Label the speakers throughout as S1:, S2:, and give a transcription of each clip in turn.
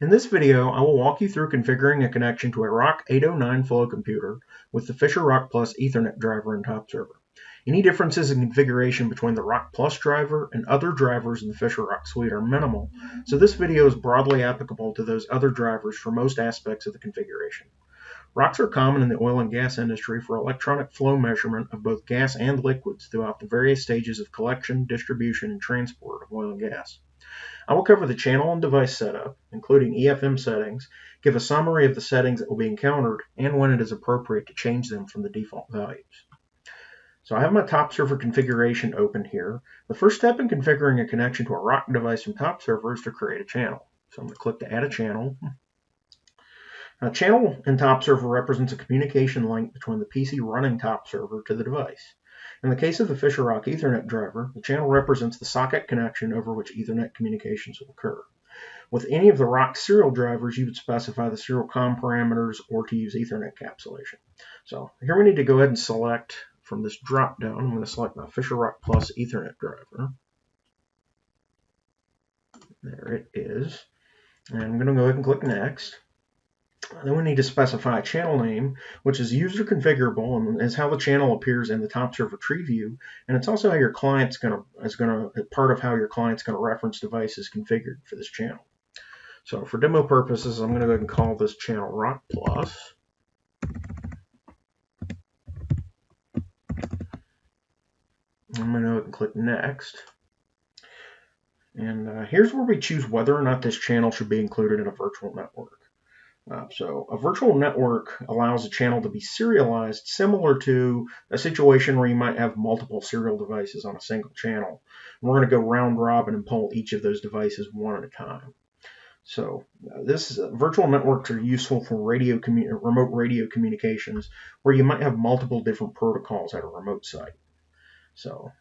S1: In this video, I will walk you through configuring a connection to a ROC 809 flow computer with the Fisher ROC Plus Ethernet driver and top server. Any differences in configuration between the ROC Plus driver and other drivers in the Fisher ROC Suite are minimal, so this video is broadly applicable to those other drivers for most aspects of the configuration. ROCs are common in the oil and gas industry for electronic flow measurement of both gas and liquids throughout the various stages of collection, distribution, and transport of oil and gas. I will cover the channel and device setup, including EFM settings, give a summary of the settings that will be encountered, and when it is appropriate to change them from the default values. So I have my top server configuration open here. The first step in configuring a connection to a ROC device from top server is to create a channel. So I'm going to click to add a channel. Now, channel in top server represents a communication link between the PC running top server to the device. In the case of the Fisher ROC Ethernet driver, the channel represents the socket connection over which Ethernet communications will occur. With any of the ROC serial drivers, you would specify the serial COM parameters or to use Ethernet encapsulation. So here we need to go ahead and select from this drop down. I'm going to select my Fisher ROC Plus Ethernet driver. There it is. And I'm going to go ahead and click Next. Then we need to specify a channel name, which is user configurable and is how the channel appears in the top server tree view, and it's also how your client's part of how your client's going to reference devices configured for this channel. So for demo purposes, I'm going to go ahead and call this channel ROC Plus. I'm going to go ahead and click Next. And here's where we choose whether or not this channel should be included in a virtual network. So a virtual network allows a channel to be serialized, similar to a situation where you might have multiple serial devices on a single channel. And we're going to go round robin and pull each of those devices one at a time. So virtual networks are useful for remote radio communications, where you might have multiple different protocols at a remote site. So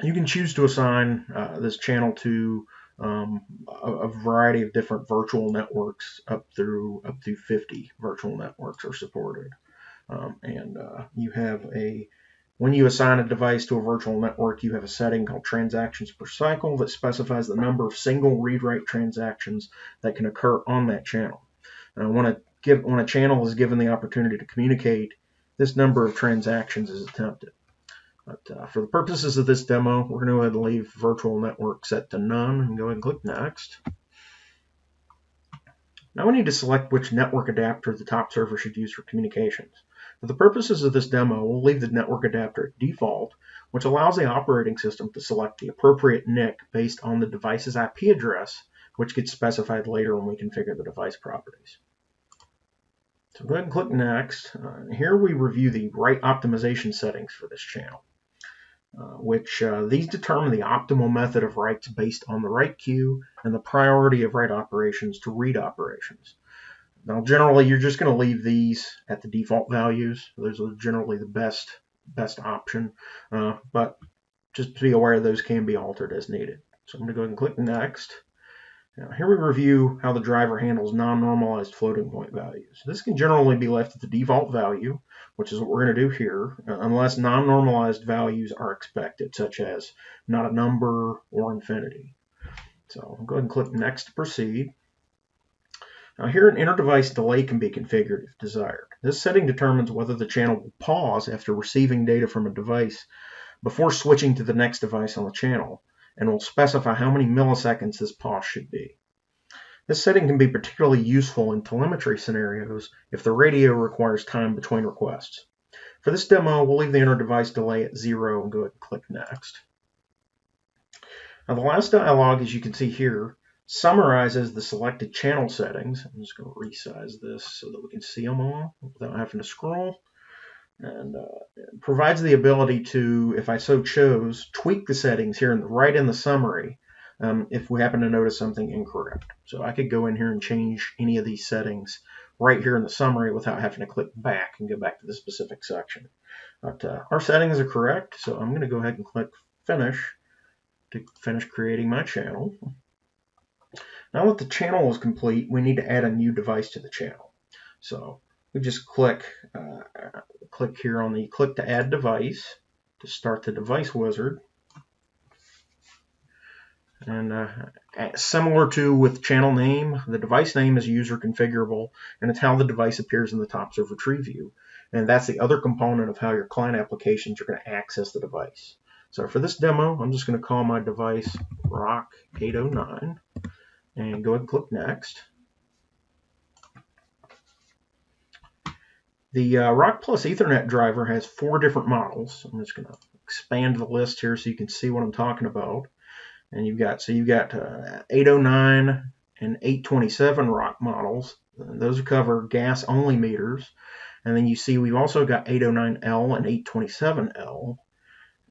S1: you can choose to assign this channel to a variety of different virtual networks up through 50 virtual networks are supported. You have when you assign a device to a virtual network, you have a setting called transactions per cycle that specifies the number of single read-write transactions that can occur on that channel. When a channel is given the opportunity to communicate, this number of transactions is attempted. But for the purposes of this demo, we're going to go ahead and leave virtual network set to none and go ahead and click Next. Now we need to select which network adapter the top server should use for communications. For the purposes of this demo, we'll leave the network adapter at default, which allows the operating system to select the appropriate NIC based on the device's IP address, which gets specified later when we configure the device properties. So go ahead and click Next. Here we review the write optimization settings for this channel. These determine the optimal method of writes based on the write queue and the priority of write operations to read operations. Now, generally, you're just going to leave these at the default values. Those are generally the best option, but just be aware those can be altered as needed. So I'm going to go ahead and click Next. Now, here we review how the driver handles non-normalized floating point values. This can generally be left at the default value, which is what we're going to do here, unless non-normalized values are expected, such as not a number or infinity. So I'll go ahead and click Next to proceed. Now here an inter-device delay can be configured if desired. This setting determines whether the channel will pause after receiving data from a device before switching to the next device on the channel, and will specify how many milliseconds this pause should be. This setting can be particularly useful in telemetry scenarios if the radio requires time between requests. For this demo, we'll leave the inter-device delay at 0 and go ahead and click Next. Now the last dialog, as you can see here, summarizes the selected channel settings. I'm just going to resize this so that we can see them all without having to scroll. And it provides the ability to, if I so chose, tweak the settings here right in the summary if we happen to notice something incorrect. So I could go in here and change any of these settings right here in the summary without having to click back and go back to the specific section. But our settings are correct, so I'm going to go ahead and click Finish to finish creating my channel. Now that the channel is complete, we need to add a new device to the channel. So we just click here on the Click to Add Device to start the device wizard. And similar to with channel name, the device name is user configurable, and it's how the device appears in the top server tree view. And that's the other component of how your client applications are going to access the device. So for this demo, I'm just going to call my device ROC 809 and go ahead and click Next. The ROC Plus Ethernet driver has 4 different models. I'm just going to expand the list here so you can see what I'm talking about. And you've got 809 and 827 ROC models. Those cover gas only meters. And then you see we've also got 809L and 827L.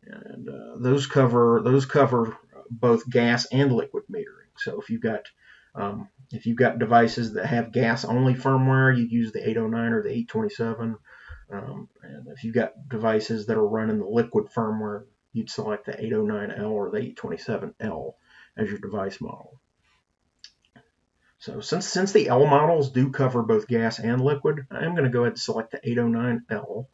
S1: And those cover both gas and liquid metering. So if you've got devices that have gas only firmware, you use the 809 or the 827. And if you've got devices that are running the liquid firmware, you'd select the 809L or the 827L as your device model. So since the L models do cover both gas and liquid, I'm going to go ahead and select the 809L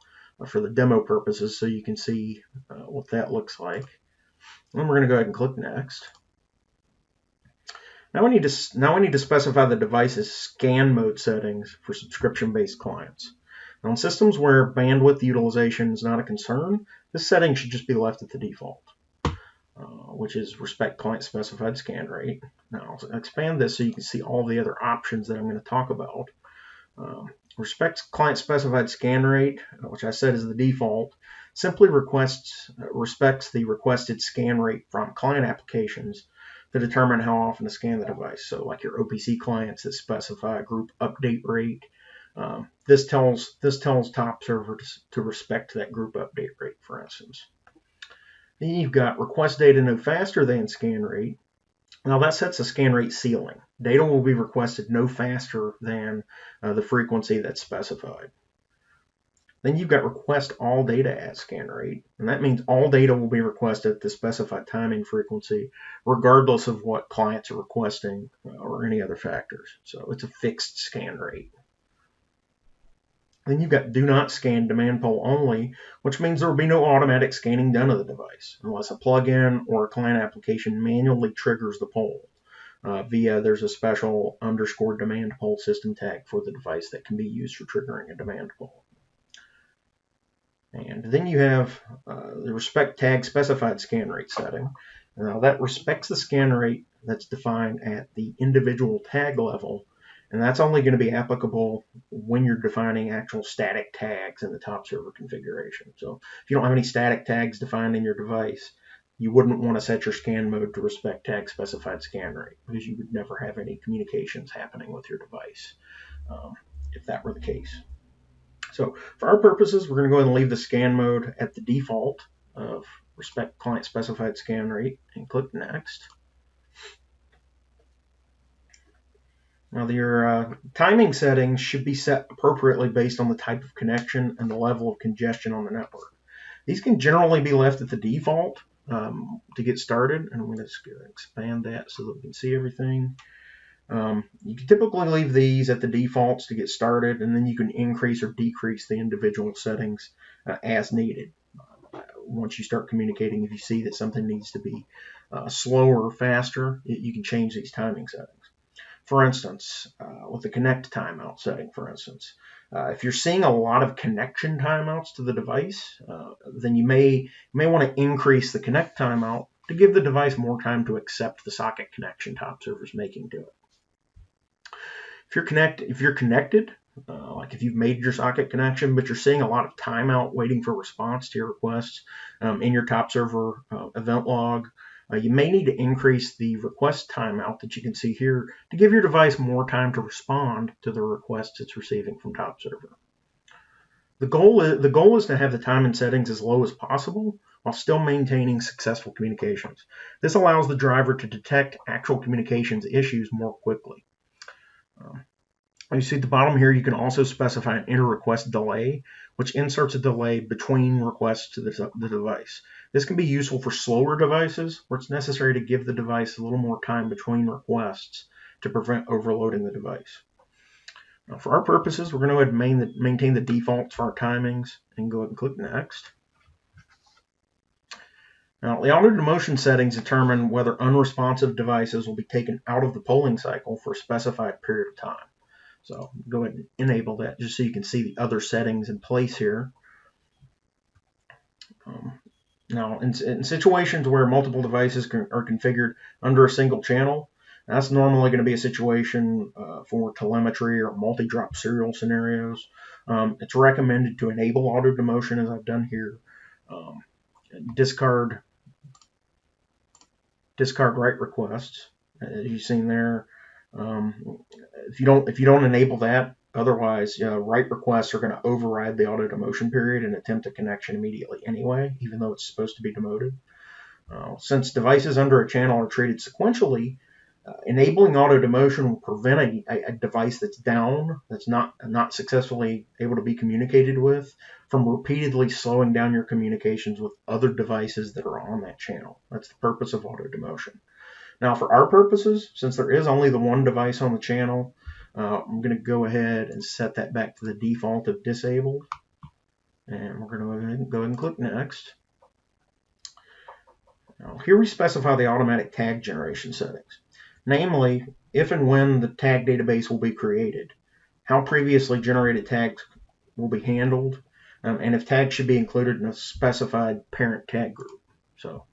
S1: for the demo purposes so you can see what that looks like. And we're going to go ahead and click Next. Now we need to specify the device's scan mode settings for subscription-based clients. Now, on systems where bandwidth utilization is not a concern, this setting should just be left at the default, which is respect client specified scan rate. Now I'll expand this so you can see all the other options that I'm going to talk about. Respect client specified scan rate, which I said is the default, simply respects the requested scan rate from client applications to determine how often to scan the device. So like your OPC clients that specify a group update rate, this tells top server to respect that group update rate, for instance. Then you've got request data no faster than scan rate. Now that sets a scan rate ceiling. Data will be requested no faster than the frequency that's specified. Then you've got request all data at scan rate, and that means all data will be requested at the specified timing frequency, regardless of what clients are requesting or any other factors. So it's a fixed scan rate. Then you've got do not scan demand poll only, which means there will be no automatic scanning done of the device unless a plugin or a client application manually triggers the poll there's a special _ demand poll system tag for the device that can be used for triggering a demand poll. And then you have the respect tag specified scan rate setting. Now that respects the scan rate that's defined at the individual tag level, and that's only going to be applicable when you're defining actual static tags in the top server configuration. So if you don't have any static tags defined in your device, you wouldn't want to set your scan mode to respect tag specified scan rate, because you would never have any communications happening with your device if that were the case. So for our purposes, we're going to go ahead and leave the scan mode at the default of respect client specified scan rate and click Next. Now your timing settings should be set appropriately based on the type of connection and the level of congestion on the network. These can generally be left at the default to get started, and I'm going to expand that so that we can see everything. You can typically leave these at the defaults to get started, and then you can increase or decrease the individual settings as needed. Once you start communicating, if you see that something needs to be slower or faster, you can change these timing settings. For instance, with the connect timeout setting, for instance, if you're seeing a lot of connection timeouts to the device, then you may want to increase the connect timeout to give the device more time to accept the socket connection top server's making to it. If you're connected, like if you've made your socket connection, but you're seeing a lot of timeout waiting for response to your requests in your top server event log, you may need to increase the request timeout that you can see here to give your device more time to respond to the requests it's receiving from top server. The goal is to have the time and settings as low as possible while still maintaining successful communications. This allows the driver to detect actual communications issues more quickly. You see at the bottom here, you can also specify an inter-request delay, which inserts a delay between requests to the device. This can be useful for slower devices where it's necessary to give the device a little more time between requests to prevent overloading the device. Now, for our purposes, we're going to go ahead and maintain the defaults for our timings and go ahead and click Next. Now, the auto demotion settings determine whether unresponsive devices will be taken out of the polling cycle for a specified period of time. So go ahead and enable that just so you can see the other settings in place here. Now, in situations where multiple devices are configured under a single channel, that's normally going to be a situation for telemetry or multi-drop serial scenarios. It's recommended to enable auto demotion, as I've done here. Discard write requests, as you've seen there. If you don't enable that, otherwise write requests are going to override the auto demotion period and attempt a connection immediately anyway, even though it's supposed to be demoted. Since devices under a channel are treated sequentially, enabling auto demotion will prevent a device that's down, that's not successfully able to be communicated with, from repeatedly slowing down your communications with other devices that are on that channel. That's the purpose of auto demotion. Now, for our purposes, since there is only the one device on the channel, I'm going to go ahead and set that back to the default of disabled. And we're going to go ahead and click next. Now, here we specify the automatic tag generation settings. Namely, if and when the tag database will be created, how previously generated tags will be handled, and if tags should be included in a specified parent tag group. So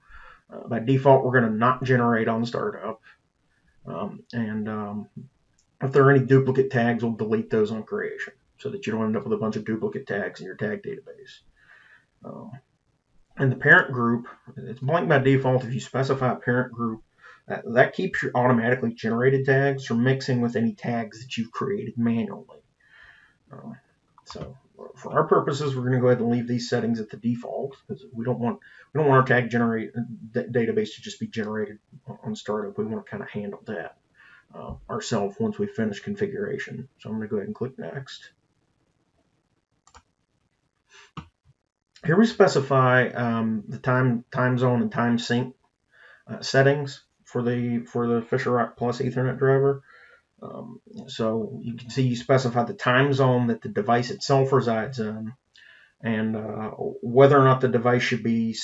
S1: by default, we're going to not generate on startup, if there are any duplicate tags, we'll delete those on creation so that you don't end up with a bunch of duplicate tags in your tag database. And the parent group, it's blank by default. If you specify a parent group, that keeps your automatically generated tags from mixing with any tags that you've created manually. So for our purposes, we're going to go ahead and leave these settings at the default because we don't want our tag database to just be generated on startup. We want to kind of handle that ourselves once we finish configuration. So I'm going to go ahead and click next. Here we specify the time zone and time sync settings for the Fisher ROC Plus Ethernet driver. So you can see you specify the time zone that the device itself resides in, and whether or not the device should be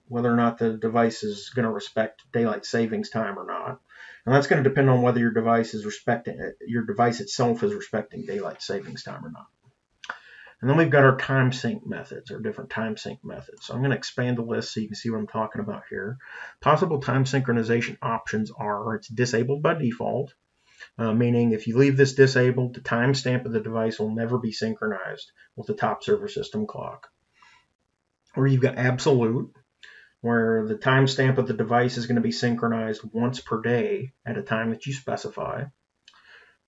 S1: whether or not the device is going to respect daylight savings time or not. And that's going to depend on whether your device itself is respecting daylight savings time or not. And then we've got our time sync methods, or different time sync methods. So I'm going to expand the list so you can see what I'm talking about here. Possible time synchronization options are, it's disabled by default, meaning if you leave this disabled, the timestamp of the device will never be synchronized with the top server system clock. Or you've got absolute, where the timestamp of the device is going to be synchronized once per day at a time that you specify.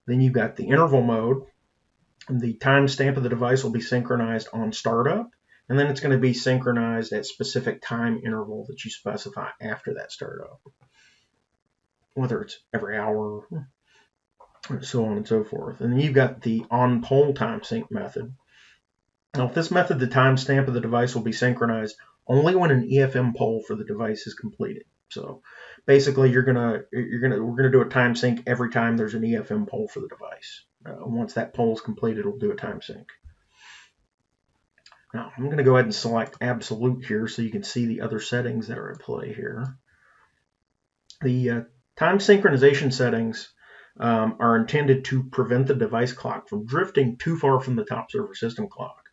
S1: Then you've got the interval mode. The timestamp of the device will be synchronized on startup, and then it's going to be synchronized at specific time interval that you specify after that startup, whether it's every hour, and so on and so forth. And then you've got the on-poll time sync method. Now, with this method, the timestamp of the device will be synchronized only when an EFM poll for the device is completed. So basically, we're gonna do a time sync every time there's an EFM poll for the device. Once that poll is completed, we'll do a time sync. Now, I'm going to go ahead and select absolute here so you can see the other settings that are in play here. The time synchronization settings are intended to prevent the device clock from drifting too far from the top server system clock.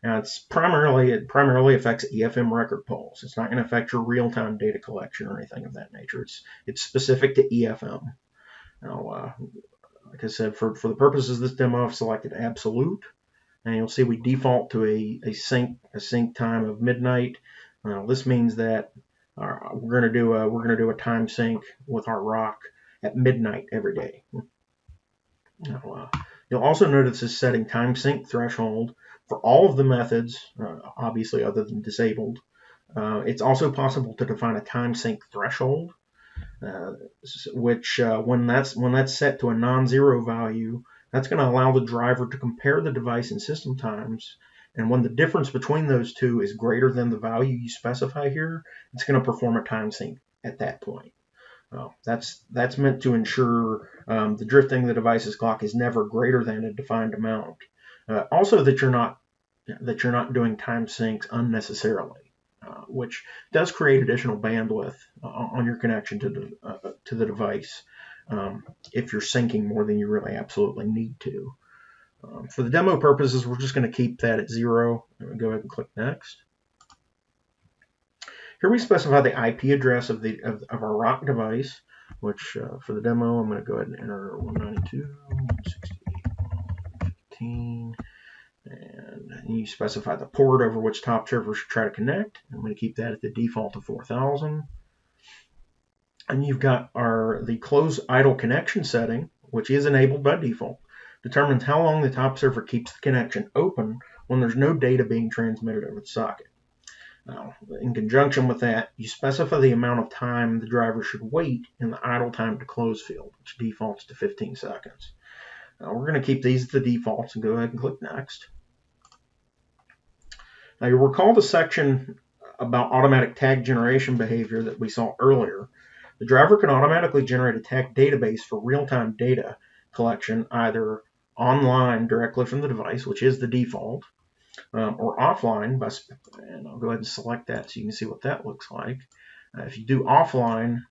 S1: Now, it primarily affects EFM record polls. It's not going to affect your real-time data collection or anything of that nature. It's specific to EFM. Now, like I said, for the purposes of this demo, I've selected absolute, and you'll see we default to a sync time of midnight. This means that we're going to do a time sync with our ROC at midnight every day. Now, you'll also notice this setting time sync threshold for all of the methods, obviously other than disabled. It's also possible to define a time sync threshold, which when that's set to a non-zero value, that's going to allow the driver to compare the device and system times. And when the difference between those two is greater than the value you specify here, it's going to perform a time sync at that point. That's meant to ensure the drifting of the device's clock is never greater than a defined amount. Also, that you're not doing time syncs unnecessarily. which does create additional bandwidth on your connection to the device if you're syncing more than you really absolutely need to. For the demo purposes, we're just going to keep that at 0. Go ahead and click Next. Here we specify the IP address of our ROC device, which for the demo, I'm going to go ahead and enter 192.168.1.15. And you specify the port over which top server should try to connect. I'm going to keep that at the default of 4000. And you've got the close idle connection setting, which is enabled by default. Determines how long the top server keeps the connection open when there's no data being transmitted over the socket. Now, in conjunction with that, you specify the amount of time the driver should wait in the idle time to close field, which defaults to 15 seconds. Now, we're going to keep these at the defaults and go ahead and click Next. Now, you'll recall the section about automatic tag generation behavior that we saw earlier. The driver can automatically generate a tag database for real-time data collection, either online directly from the device, which is the default, or offline. And I'll go ahead and select that so you can see what that looks like. If you do offline,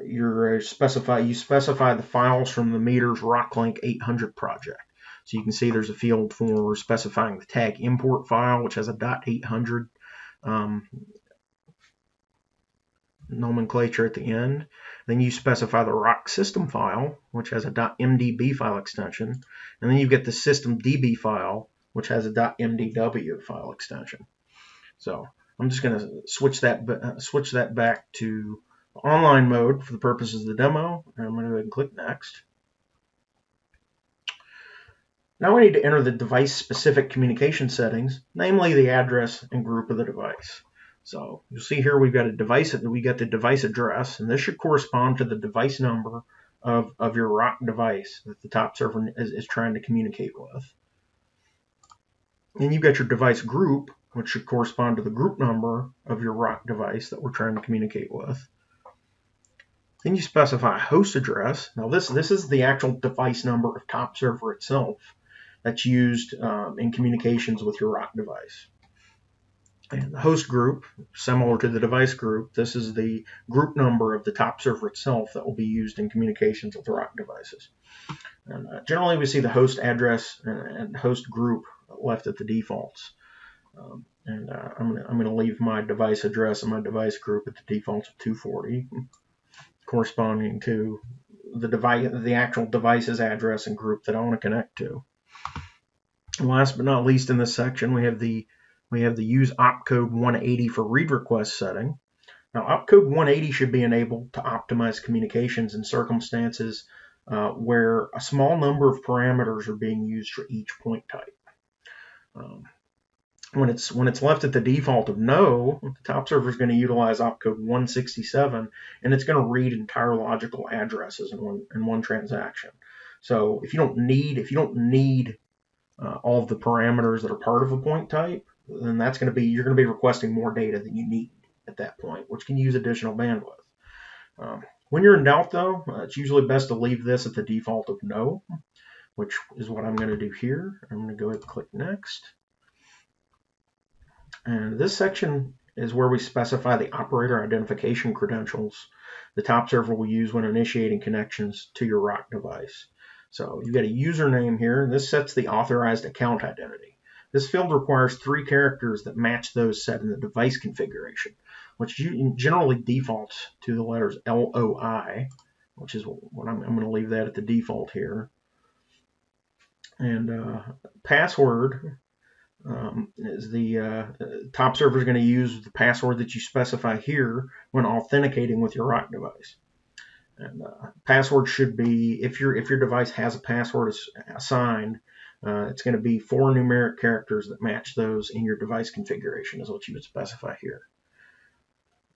S1: you specify the files from the meter's ROC-Link 800 project. So you can see there's a field for specifying the tag import file, which has a .800 nomenclature at the end. Then you specify the ROC system file, which has a .mdb file extension. And then you get the system DB file, which has a .mdw file extension. So I'm just going to switch that back to online mode for the purposes of the demo. And I'm going to go ahead and click Next. Now we need to enter the device-specific communication settings, namely the address and group of the device. So you'll see here we got the device address, and this should correspond to the device number of your ROC device that the top server is trying to communicate with. And you've got your device group, which should correspond to the group number of your ROC device that we're trying to communicate with. Then you specify a host address. Now this is the actual device number of top server itself that's used in communications with your ROC device. And the host group, similar to the device group, this is the group number of the top server itself that will be used in communications with ROC devices. And generally, we see the host address and host group left at the defaults. I'm going to leave my device address and my device group at the defaults of 240, corresponding to the actual device's address and group that I want to connect to. And last but not least, in this section, we have the use opcode 180 for read request setting. Now, opcode 180 should be enabled to optimize communications in circumstances where a small number of parameters are being used for each point type. When it's left at the default of no, the top server is going to utilize opcode 167, and it's going to read entire logical addresses in one transaction. So if you don't need all of the parameters that are part of a point type, then you're going to be requesting more data than you need at that point, which can use additional bandwidth. When you're in doubt, though, it's usually best to leave this at the default of no, which is what I'm going to do here. I'm going to go ahead and click Next. And this section is where we specify the operator identification credentials the top server will use when initiating connections to your ROC device. So you've got a username here, and this sets the authorized account identity. This field requires 3 characters that match those set in the device configuration, which generally defaults to the letters LOI, which is what I'm going to leave that at the default here. And password is the top server is going to use the password that you specify here when authenticating with your ROC device. And password should be, if your device has a password assigned, it's going to be 4 numeric characters that match those in your device configuration is what you would specify here.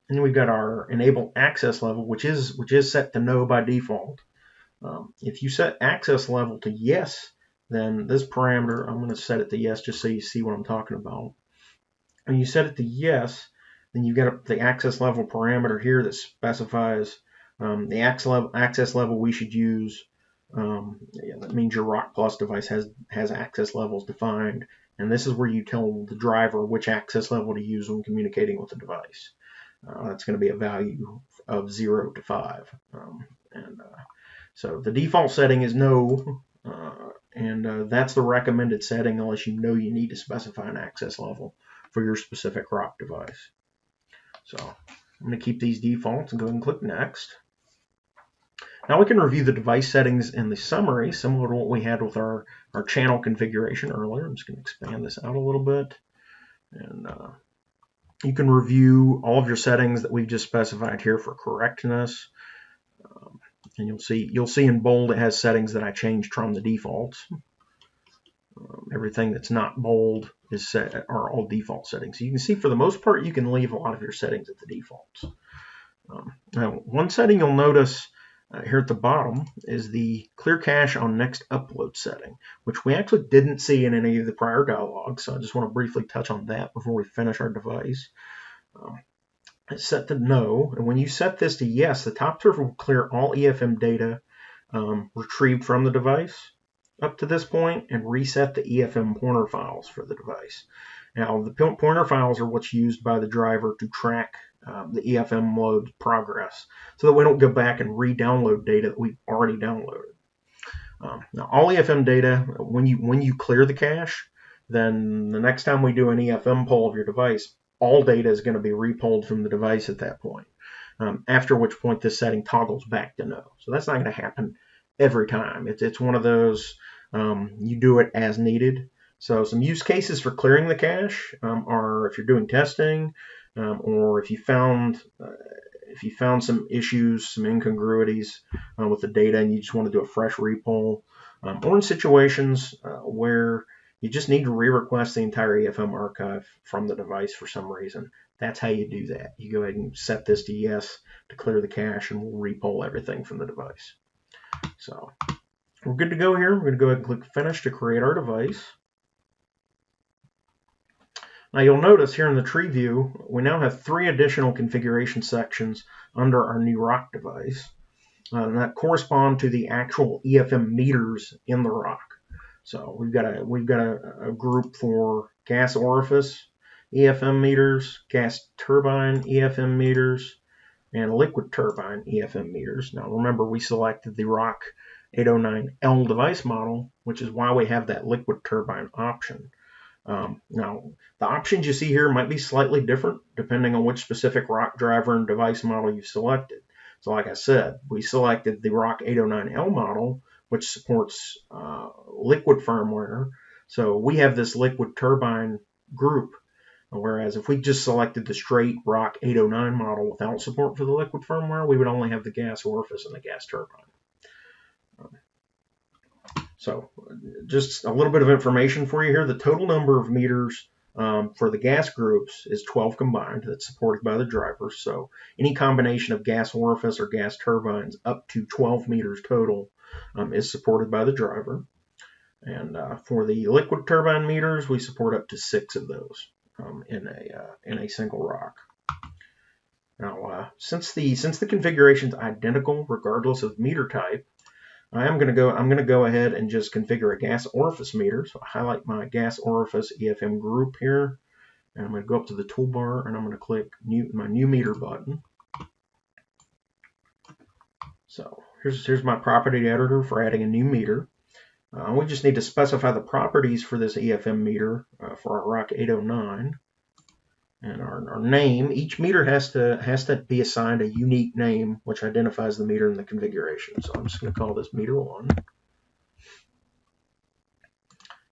S1: And then we've got our enable access level, which is set to no by default. If you set access level to yes, then this parameter, I'm going to set it to yes just so you see what I'm talking about. When you set it to yes, then you've got the access level parameter here that specifies the access level we should use. That means your ROC Plus device has access levels defined and this is where you tell the driver which access level to use when communicating with the device. That's going to be a value of 0 to 5. So the default setting is no, and that's the recommended setting unless you know you need to specify an access level for your specific ROC device. So I'm going to keep these defaults and go ahead and click Next. Now we can review the device settings in the summary, similar to what we had with our channel configuration earlier. I'm just going to expand this out a little bit. And you can review all of your settings that we've just specified here for correctness. And you'll see in bold it has settings that I changed from the defaults. Everything that's not bold is set are all default settings. So you can see for the most part you can leave a lot of your settings at the defaults. Now one setting you'll notice here at the bottom is the clear cache on next upload setting, which we actually didn't see in any of the prior dialogues. So I just want to briefly touch on that before we finish our device. It's set to no, and when you set this to yes, the top server will clear all EFM data retrieved from the device up to this point and reset the EFM pointer files for the device. Now, the pointer files are what's used by the driver to track the EFM load progress so that we don't go back and re-download data that we've already downloaded. Now, all EFM data, when you clear the cache, then the next time we do an EFM poll of your device, all data is going to be repulled from the device at that point, after which point this setting toggles back to no. So that's not going to happen every time. It's one of those, you do it as needed. So some use cases for clearing the cache are if you're doing testing, or if you found some issues, some incongruities with the data and you just want to do a fresh repull, or in situations where you just need to re-request the entire EFM archive from the device for some reason. That's how you do that. You go ahead and set this to yes to clear the cache, and we'll repull everything from the device. So we're good to go here. We're going to go ahead and click Finish to create our device. Now you'll notice here in the tree view, we now have 3 additional configuration sections under our new ROC device, and that correspond to the actual EFM meters in the ROC. So we've got a group for gas orifice EFM meters, gas turbine EFM meters, and liquid turbine EFM meters. Now remember, we selected the ROC 809L device model, which is why we have that liquid turbine option. Now, the options you see here might be slightly different depending on which specific ROC driver and device model you've selected. So like I said, we selected the ROC 809L model, which supports liquid firmware. So we have this liquid turbine group, whereas if we just selected the straight ROC 809 model without support for the liquid firmware, we would only have the gas orifice and the gas turbine. So just a little bit of information for you here. The total number of meters for the gas groups is 12 combined. That's supported by the drivers. So any combination of gas orifice or gas turbines up to 12 meters total is supported by the driver. And for the liquid turbine meters, we support up to 6 of those in a single ROC. Now, since the configuration is identical regardless of meter type, I'm going to go ahead and just configure a gas orifice meter. So I highlight my gas orifice EFM group here, and I'm going to go up to the toolbar and I'm going to click my new meter button. So here's my property editor for adding a new meter. We just need to specify the properties for this EFM meter for our ROC 809. And our name, each meter has to be assigned a unique name which identifies the meter in the configuration. So I'm just going to call this meter 1.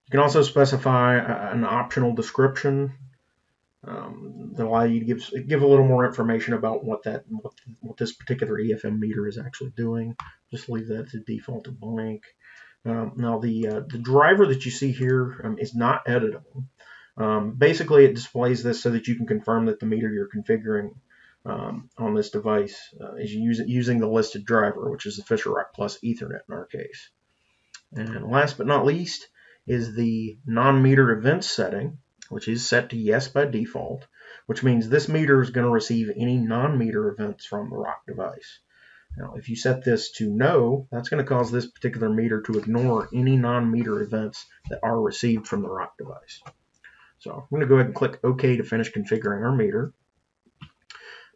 S1: You can also specify an optional description that allow you to give a little more information about what this particular EFM meter is actually doing. Just leave that to default to blank. Now the driver that you see here is not editable. Basically, it displays this so that you can confirm that the meter you're configuring on this device is using the listed driver, which is the Fisher ROC Plus Ethernet in our case. And last but not least is the non-meter events setting, which is set to yes by default, which means this meter is going to receive any non-meter events from the ROC device. Now, if you set this to no, that's going to cause this particular meter to ignore any non-meter events that are received from the ROC device. So I'm going to go ahead and click OK to finish configuring our meter.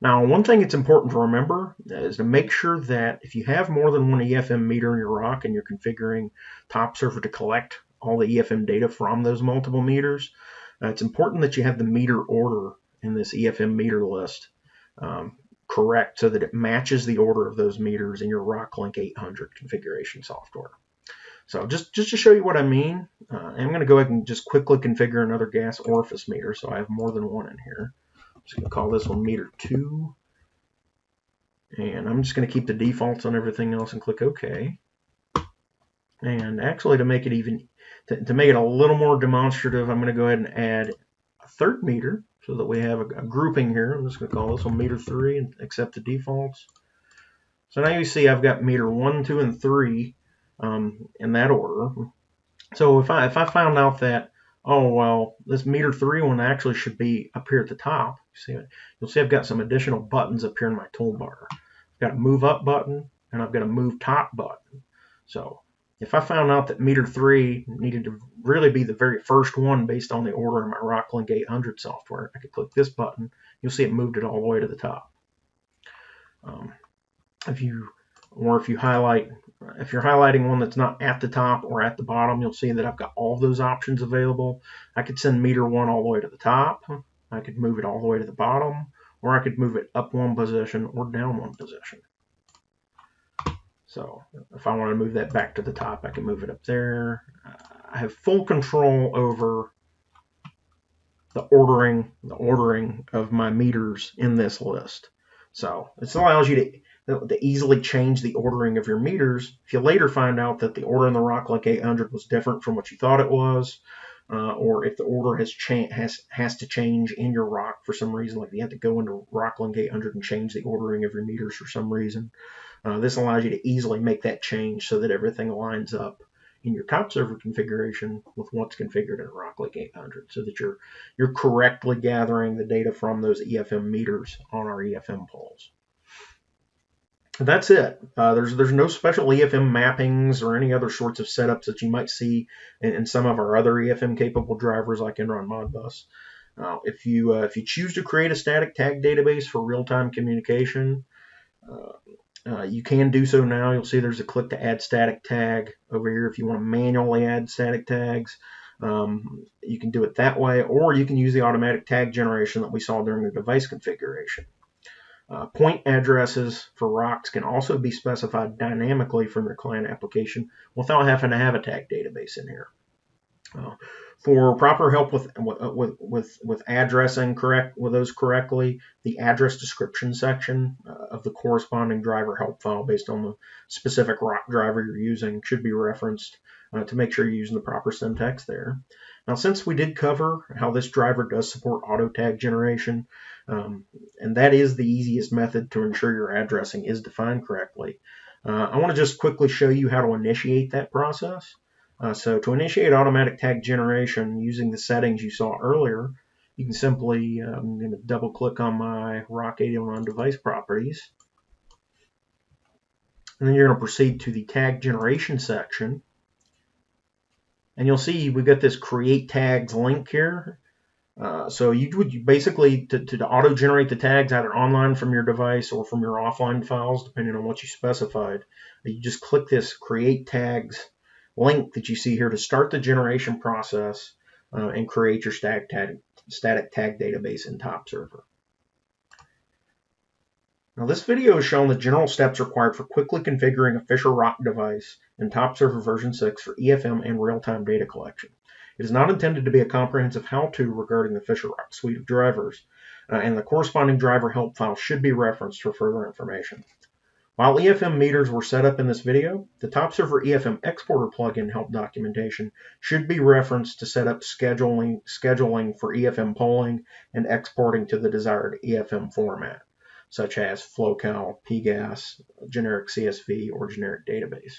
S1: Now, one thing it's important to remember is to make sure that if you have more than one EFM meter in your ROC and you're configuring Top Server to collect all the EFM data from those multiple meters, it's important that you have the meter order in this EFM meter list correct so that it matches the order of those meters in your ROC Link 800 configuration software. So just to show you what I mean, I'm going to go ahead and just quickly configure another gas orifice meter so I have more than one in here. I'm just going to call this one meter 2. And I'm just going to keep the defaults on everything else and click OK. And actually, to make it to make it a little more demonstrative, I'm going to go ahead and add a third meter so that we have a grouping here. I'm just going to call this one meter 3 and accept the defaults. So now you see I've got meter 1, 2, and 3 in that order. So if I found out that, oh well, this meter 3 one actually should be up here at the top, you'll see I've got some additional buttons up here in my toolbar. I've got a move up button and I've got a move top button. So if I found out that meter 3 needed to really be the very first one based on the order in my ROC Link 800 software, I could click this button. You'll see it moved it all the way to the top. If you're highlighting one that's not at the top or at the bottom, you'll see that I've got all those options available. I could send meter 1 all the way to the top. I could move it all the way to the bottom, or I could move it up 1 position or down 1 position. So if I want to move that back to the top, I can move it up there. I have full control over the ordering of my meters in this list. So this allows you to easily change the ordering of your meters. If you later find out that the order in the ROC Link 800 was different from what you thought it was, or if the order has to change in your ROC for some reason, like you have to go into ROC Link 800 and change the ordering of your meters for some reason, this allows you to easily make that change so that everything lines up in your top server configuration with what's configured in ROC Link 800, so that you're correctly gathering the data from those EFM meters on our EFM poles. That's it. There's no special EFM mappings or any other sorts of setups that you might see in some of our other EFM capable drivers like Enron Modbus. If you choose to create a static tag database for real-time communication, you can do so now. You'll see there's a click to add static tag over here. If you want to manually add static tags, you can do it that way, or you can use the automatic tag generation that we saw during the device configuration. Point addresses for ROCs can also be specified dynamically from your client application without having to have a tag database in here. For proper help with addressing those correctly, the address description section of the corresponding driver help file based on the specific ROC driver you're using should be referenced to make sure you're using the proper syntax there. Now, since we did cover how this driver does support auto tag generation, and that is the easiest method to ensure your addressing is defined correctly, I want to just quickly show you how to initiate that process. So to initiate automatic tag generation using the settings you saw earlier, you can simply, I'm going to double click on my ROC 801 device properties. And then you're going to proceed to the tag generation section. And you'll see we've got this create tags link here. So you would basically, to auto-generate the tags either online from your device or from your offline files, depending on what you specified, you just click this create tags link that you see here to start the generation process and create your static tag database in Top Server. Now, this video has shown the general steps required for quickly configuring a Fisher ROC device in Top Server version 6 for EFM and real-time data collection. It is not intended to be a comprehensive how-to regarding the Fisher ROC suite of drivers, and the corresponding driver help file should be referenced for further information. While EFM meters were set up in this video, the Top Server EFM exporter plugin help documentation should be referenced to set up scheduling for EFM polling and exporting to the desired EFM format, such as FlowCal, PGAS, generic CSV, or generic database.